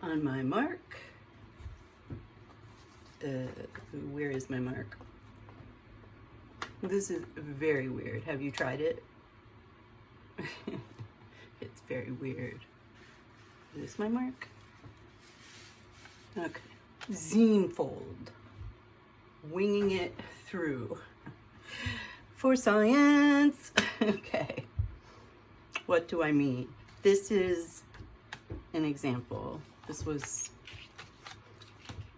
On my mark, where is my mark? This is very weird. Have you tried it? It's very weird. Is this my mark? Okay. Zine fold. Winging it through. For science. Okay. What do I mean? This is an example. This was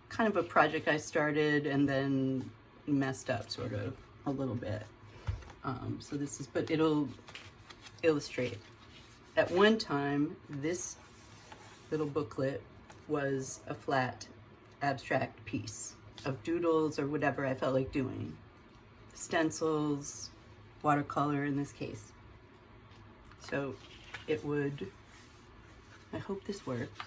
kind of a project I started and then messed up sort of a little bit. So this is, but it'll illustrate. At one time, this little booklet was a flat abstract piece of doodles or whatever I felt like doing. Stencils, watercolor in this case. So it would, I hope this works.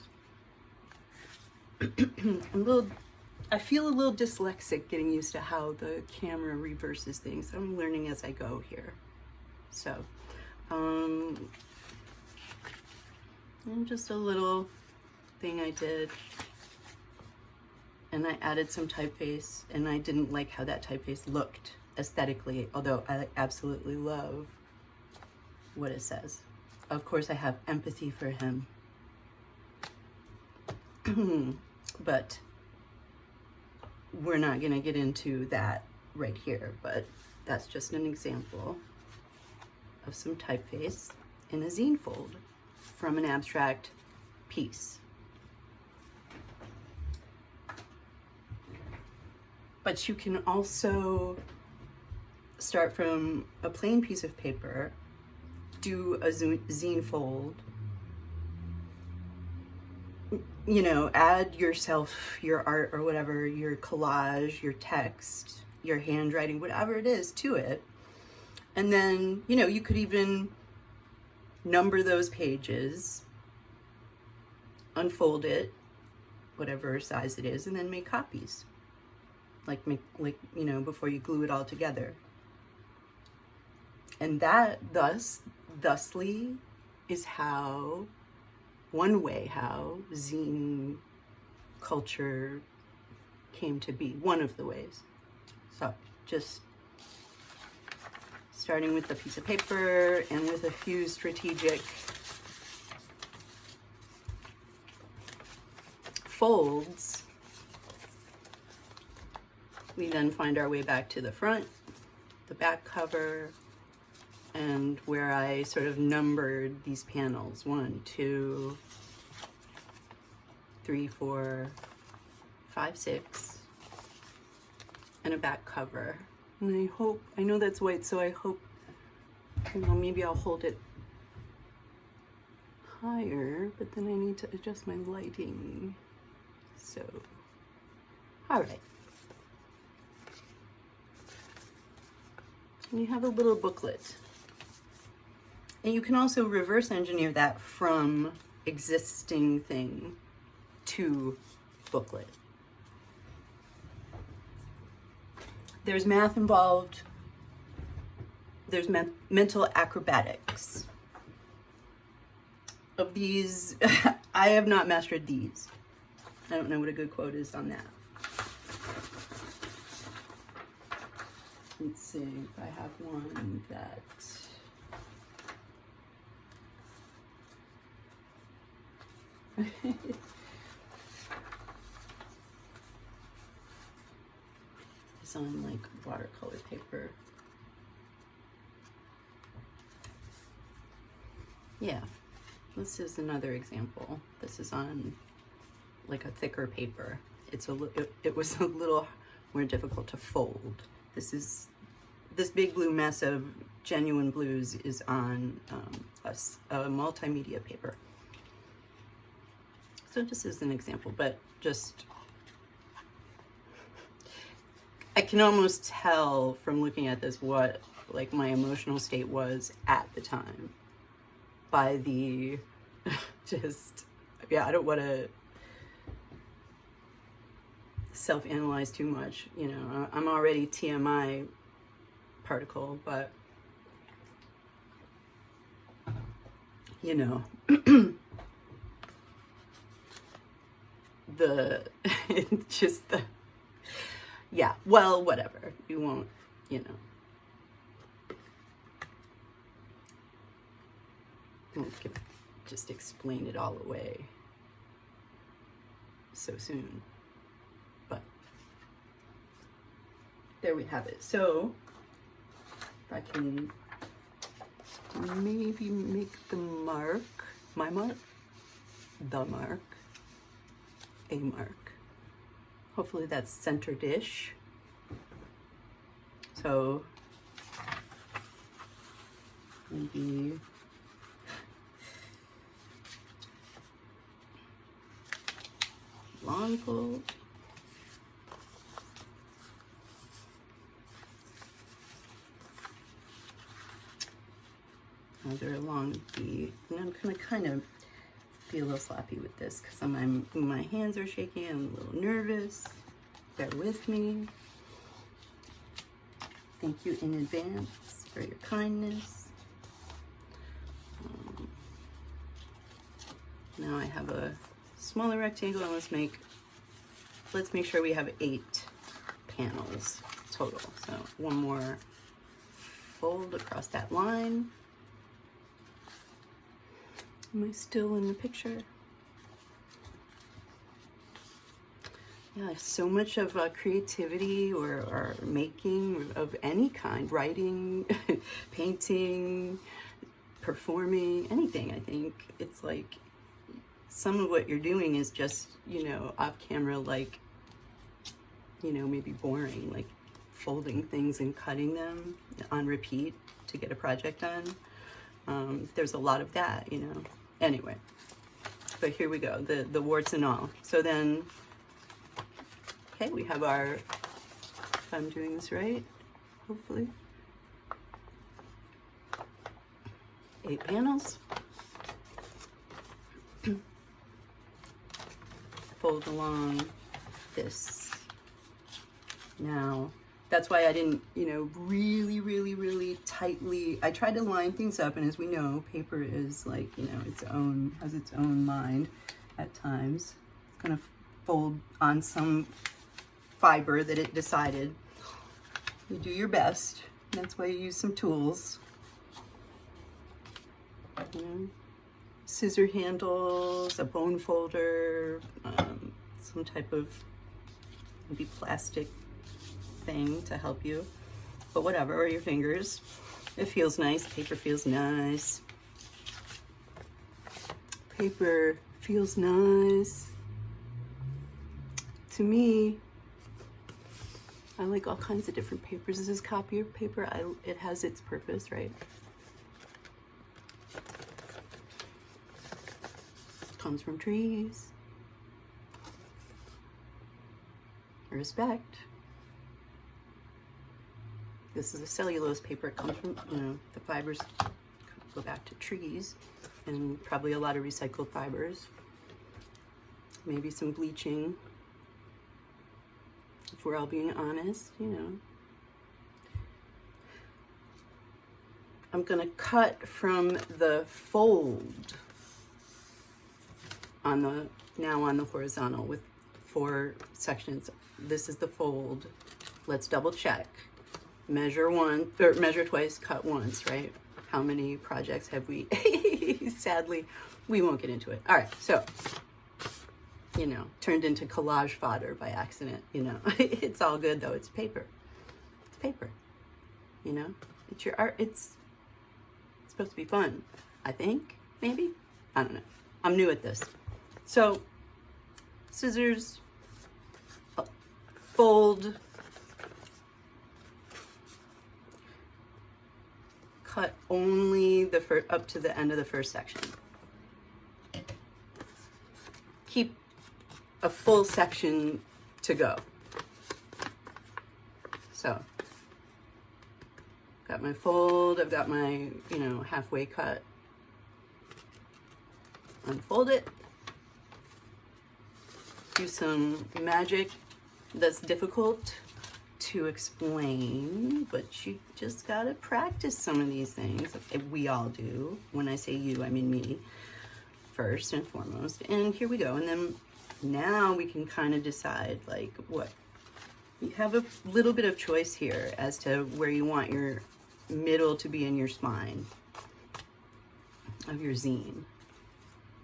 I feel a little dyslexic getting used to how the camera reverses things. I'm learning as I go here. So, and just a little thing I did. And I added some typeface, and I didn't like how that typeface looked aesthetically, although I absolutely love what it says. Of course, I have empathy for him. But we're not going to get into that right here, but that's just an example of some typeface in a zine fold from an abstract piece. But you can also start from a plain piece of paper, do a zine fold, you know, add yourself, your art or whatever, your collage, your text, your handwriting, whatever it is to it. And then, you know, you could even number those pages, unfold it, whatever size it is, and then make copies. Like, you know, before you glue it all together. And that thusly is how, one way how zine culture came to be, one of the ways. So just starting with a piece of paper and with a few strategic folds, we then find our way back to the front, the back cover, and where I sort of numbered these panels. 1, 2, 3, 4, 5, 6, and a back cover. And I hope, I know that's white, so I hope, you know, maybe I'll hold it higher, but then I need to adjust my lighting. So, all right. And you have a little booklet. And you can also reverse engineer that from existing thing to booklet. There's math involved. There's mental acrobatics. Of these, I have not mastered these. I don't know what a good quote is on that. Let's see if I have one that is on like watercolor paper. Yeah, this is another example. This is on like a thicker paper. It was a little more difficult to fold. This big blue mess of genuine blues is on a multimedia paper. So just as an example, but just, I can almost tell from looking at this what like my emotional state was at the time by the, just, yeah, I don't want to self-analyze too much, you know, I'm already TMI particle, but you know, just the, yeah, well, whatever. You won't, you know. Just explain it all away so soon, but there we have it. So if I can maybe make the mark, my mark, the mark, a mark. Hopefully that's centered-ish. So maybe long fold. Another long V. And I'm gonna kind of be a little sloppy with this because my hands are shaking. I'm a little nervous. Bear with me. Thank you in advance for your kindness. Now I have a smaller rectangle, and let's make sure we have 8 panels total. So one more fold across that line. Am I still in the picture? Yeah, so much of creativity or making of any kind, writing, painting, performing, anything. I think it's like some of what you're doing is just, you know, off camera, like, you know, maybe boring, like folding things and cutting them on repeat to get a project done. There's a lot of that, you know. Anyway, but here we go, the warts and all. So then, okay, we have our, if I'm doing this right, hopefully, 8 panels. Fold along this. Now, that's why I didn't, you know, really tightly, I tried to line things up, and as we know, paper is like, you know, has its own mind at times. It's gonna fold on some fiber that it decided. You do your best. That's why you use some tools. You know, scissor handles, a bone folder, some type of maybe plastic thing to help you, but whatever, or your fingers. It feels nice. Paper feels nice. Paper feels nice. To me, I like all kinds of different papers. This is copier paper. It has its purpose, right? Comes from trees. Respect. This is a cellulose paper. It comes from, you know, the fibers go back to trees, and probably a lot of recycled fibers. Maybe some bleaching, if we're all being honest, you know. I'm gonna cut from the fold on the horizontal with 4 sections. This is the fold. Let's double check. Measure twice, cut once, right? How many projects have we? Sadly, we won't get into it. All right, so, you know, turned into collage fodder by accident, you know. It's all good though, it's paper. It's paper, you know? It's your art, it's supposed to be fun, I think, maybe? I don't know. I'm new at this. So, scissors, fold, cut only up to the end of the first section. Keep a full section to go. So, got my fold, I've got my, you know, halfway cut. Unfold it. Do some magic that's difficult to explain, but you just gotta practice some of these things. We all do. When I say you, I mean me, first and foremost. And here we go. And then Now we can kind of decide like what, you have a little bit of choice here as to where you want your middle to be in your spine of your zine.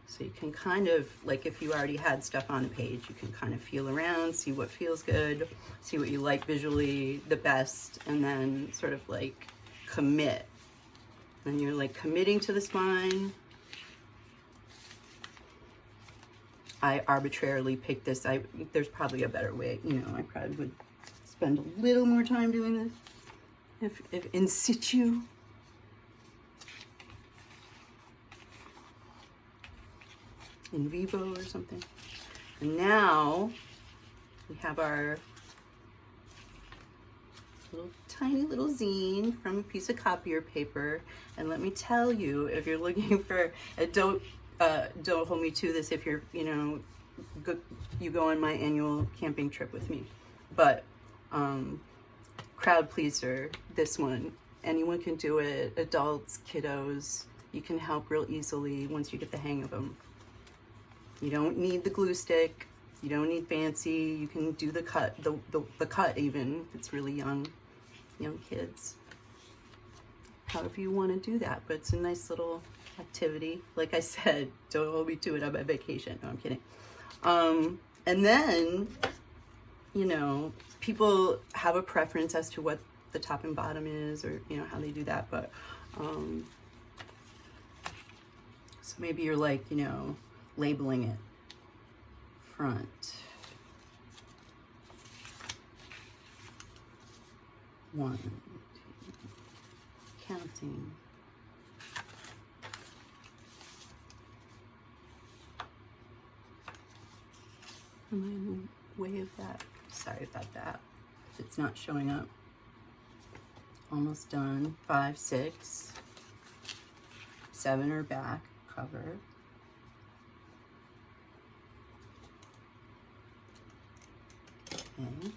So you can kind of, like if you already had stuff on the page, you can kind of feel around, see what feels good, see what you like visually the best, and then sort of like commit. And you're like committing to the spine. I arbitrarily picked this. There's probably a better way, you know, I probably would spend a little more time doing this if in situ. In vivo or something. And now we have our tiny little zine from a piece of copier paper. And let me tell you, if you're looking for a don't hold me to this if you're, you know, you go on my annual camping trip with me. But crowd pleaser, this one, anyone can do it, adults, kiddos, you can help real easily once you get the hang of them. You don't need the glue stick, you don't need fancy, you can do the cut, the cut even, if it's really young kids. However you want to do that, but it's a nice little activity. Like I said, don't hold me to it, I'm on vacation. No, I'm kidding. And then, you know, people have a preference as to what the top and bottom is, or, you know, how they do that, but, so maybe you're like, you know, labeling it. Front. 1, 2, counting. Am I in the way of that? Sorry about that. If it's not showing up. Almost done. 5, 6, 7 are back, cover. Okay.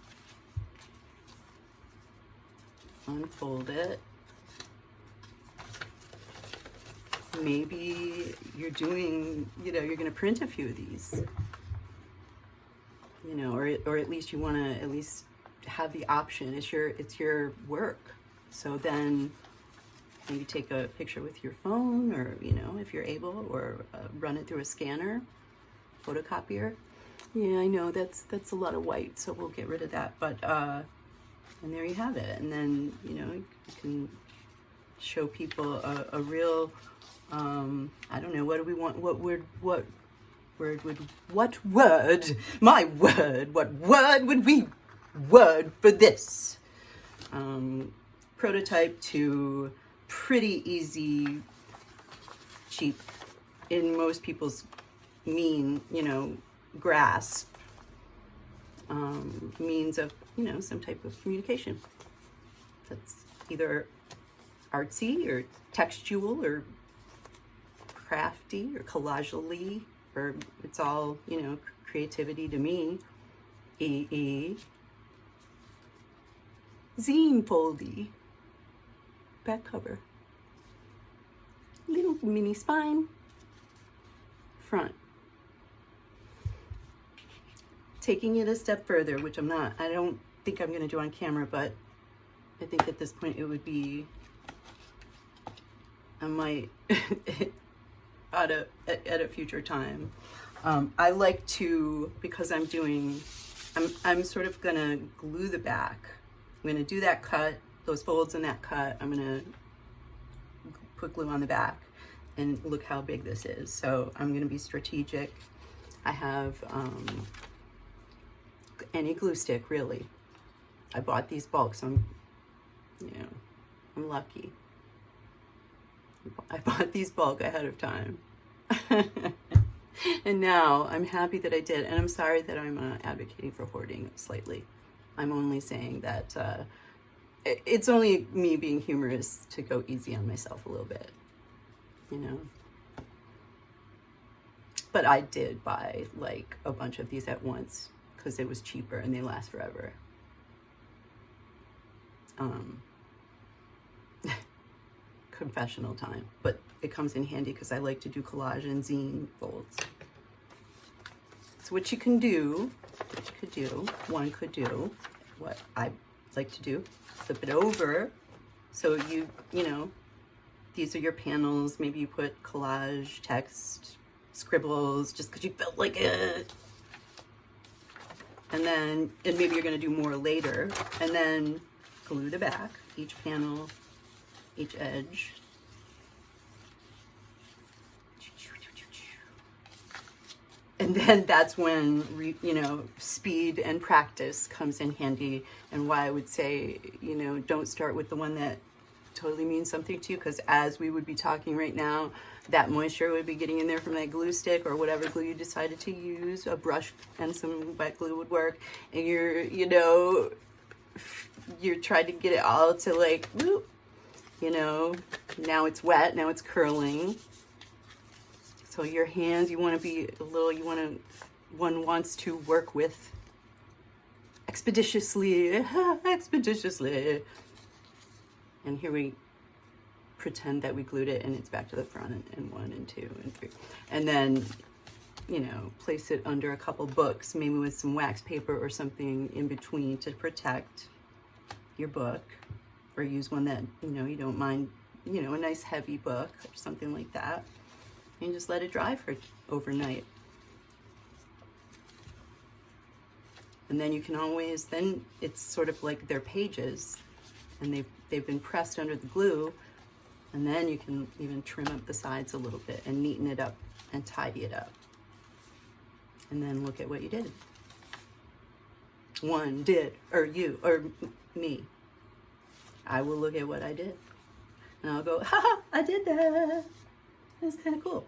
Unfold it. Maybe you're doing, you know, you're going to print a few of these, you know, or at least you want to at least have the option. It's your work. So then maybe take a picture with your phone, or, you know, if you're able, or run it through a scanner, photocopier. Yeah, I know that's a lot of white, so we'll get rid of that. But and there you have it. And then, you know, you can show people a real, I don't know, what do we want? What word would we word for this? Prototype to pretty easy, cheap, in most people's you know, grasp, means of, you know, some type of communication that's either artsy or textual or crafty or collagely, or it's all, you know, creativity to me. Zine foldy. Back cover. Little mini spine. Front. Taking it a step further, which I don't think I'm going to do on camera, but I think at this point it would be, I might at a future time. I like to, because I'm sort of going to glue the back. I'm going to do that cut, those folds in that cut. I'm going to put glue on the back, and look how big this is. So I'm going to be strategic. I have any glue stick, really. I bought these bulk, so I'm lucky. I bought these bulk ahead of time. And now I'm happy that I did, and I'm sorry that I'm advocating for hoarding slightly. I'm only saying that it's only me being humorous to go easy on myself a little bit, you know. But I did buy like a bunch of these at once because it was cheaper and they last forever. Confessional time, but it comes in handy because I like to do collage and zine folds. So what you could do, one could do, what I like to do, flip it over. So you know, these are your panels. Maybe you put collage, text, scribbles, just because you felt like it. And maybe you're going to do more later. And then glue the back, each panel, each edge. And then that's when, you know, speed and practice comes in handy, and why I would say, you know, don't start with the one that totally means something to you, because as we would be talking right now, that moisture would be getting in there from that glue stick or whatever glue you decided to use. A brush and some wet glue would work, and you're trying to get it all to like, whoop, you know, now it's wet, now it's curling. So your hands, you want to be a little, one wants to work with expeditiously. And here we pretend that we glued it and it's back to the front, and 1 and 2 and 3. And then, you know, place it under a couple books, maybe with some wax paper or something in between to protect your book, or use one that, you know, you don't mind, you know, a nice heavy book or something like that. And just let it dry for overnight. And then you can always, then it's sort of like they're pages, and they've been pressed under the glue, and then you can even trim up the sides a little bit and neaten it up and tidy it up. And then look at what you did. One did, or you, or me. I will look at what I did, and I'll go, ha, I did that. It's kind of cool.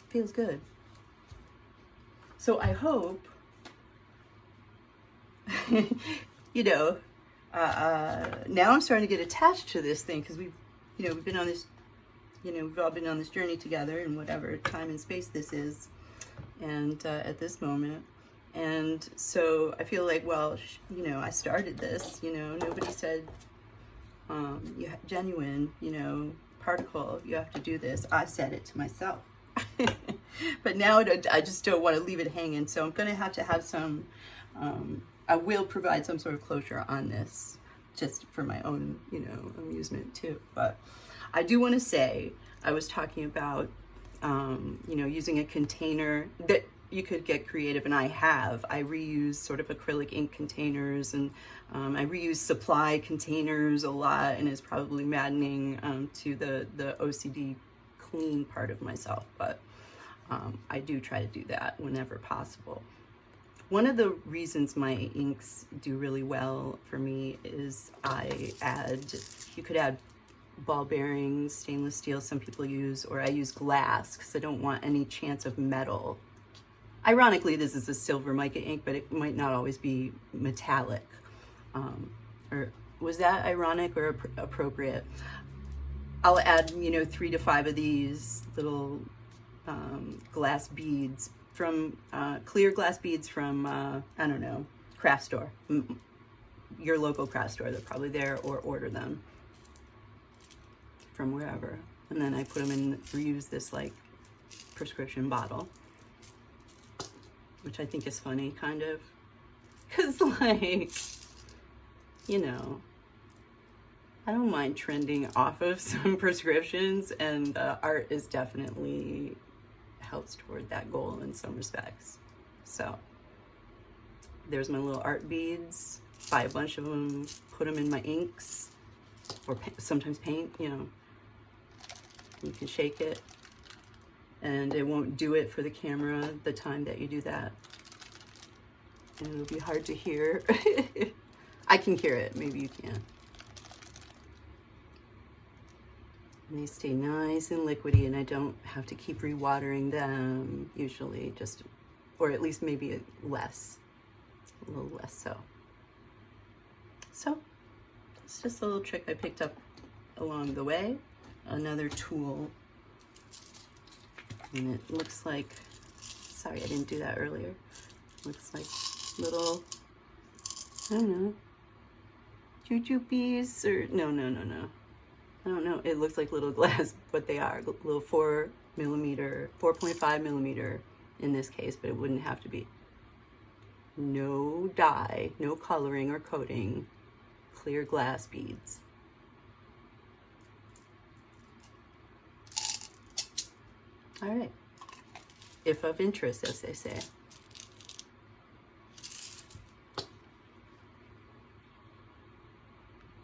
Feels good. So I hope, you know, now I'm starting to get attached to this thing, because we've been on this, you know, we've all been on this journey together in whatever time and space this is, and at this moment. And so I feel like, well, you know, I started this, you know, nobody said, genuine, you know, particle, you have to do this. I said it to myself. But now I just don't want to leave it hanging, so I'm going to have some, I will provide some sort of closure on this, just for my own, you know, amusement too. But I do want to say, I was talking about, you know, using a container that you could get creative, and I reuse sort of acrylic ink containers, and I reuse supply containers a lot, and it's probably maddening to the OCD clean part of myself, but I do try to do that whenever possible. One of the reasons my inks do really well for me is you could add ball bearings, stainless steel, some people use, or I use glass because I don't want any chance of metal. Ironically, this is a silver mica ink, but it might not always be metallic. Or was that ironic or appropriate? I'll add, you know, 3 to 5 of these little glass beads from, clear glass beads from, I don't know, craft store. Your local craft store, they're probably there, or order them from wherever. And then I put them in, reuse this like prescription bottle, which I think is funny, kind of, because like, you know, I don't mind trending off of some prescriptions, and art is definitely helps toward that goal in some respects. So there's my little art beads. Buy a bunch of them, put them in my inks, or sometimes paint, you know. You can shake it, and it won't do it for the camera the time that you do that. And it'll be hard to hear. I can hear it, maybe you can't. And they stay nice and liquidy, and I don't have to keep rewatering them usually, just, or at least maybe less, a little less so. So it's just a little trick I picked up along the way. Another tool, and it looks like, sorry I didn't do that earlier, looks like little, I don't know, jujubes, or no, I don't know, it looks like little glass, but they are little 4 millimeter, 4.5 millimeter in this case, but it wouldn't have to be. No dye, no coloring or coating, clear glass beads. All right, if of interest, as they say.